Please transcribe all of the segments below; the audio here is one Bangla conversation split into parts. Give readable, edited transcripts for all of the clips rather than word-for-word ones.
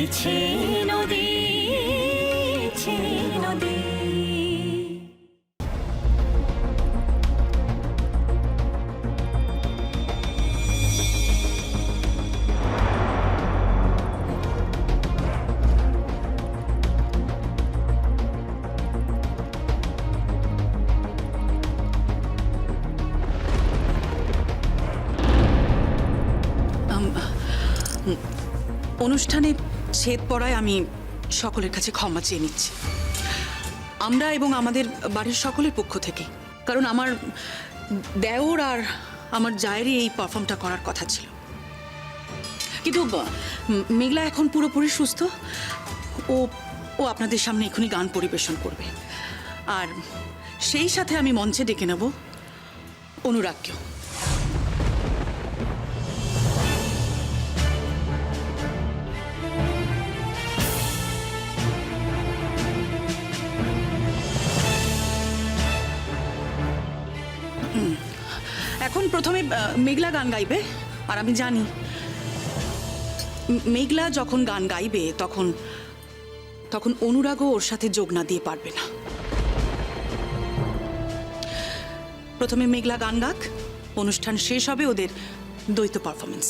বইছে নদী, নদী। অনুষ্ঠানে ছেদ পড়ায় আমি সকলের কাছে ক্ষমা চেয়ে নিচ্ছি, আমরা এবং আমাদের বাড়ির সকলের পক্ষ থেকে। কারণ আমার দেওর আর আমার জায়েরই এই পারফর্মটা করার কথা ছিল, কিন্তু মেঘলা এখন পুরোপুরি সুস্থ। ও ও আপনাদের সামনে এখনই গান পরিবেশন করবে, আর সেই সাথে আমি মঞ্চে ডেকে নেব অনুরাগকেও। এখন প্রথমে মেঘলা গান গাইবে, আর আমি জানি মেঘলা যখন গান গাইবে তখন তখন অনুরাগও ওর সাথে যোগ না দিয়ে পারবে না। প্রথমে মেঘলা গান গাক, অনুষ্ঠান শেষ হবে ওদের দ্বৈত পারফরমেন্স।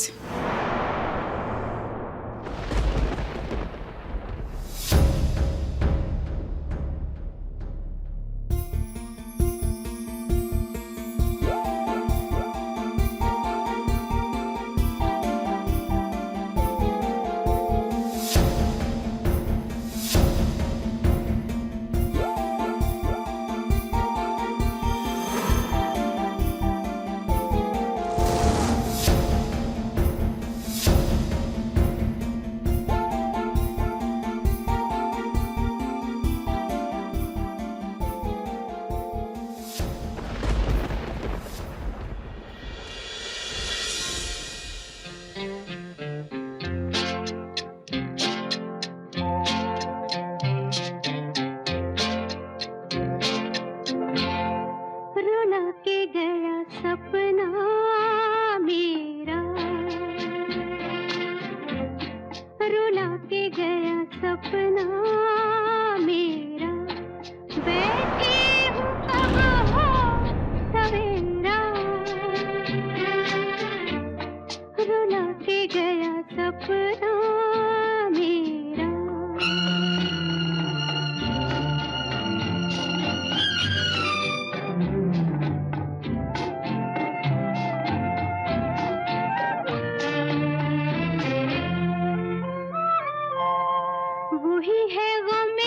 वही है गम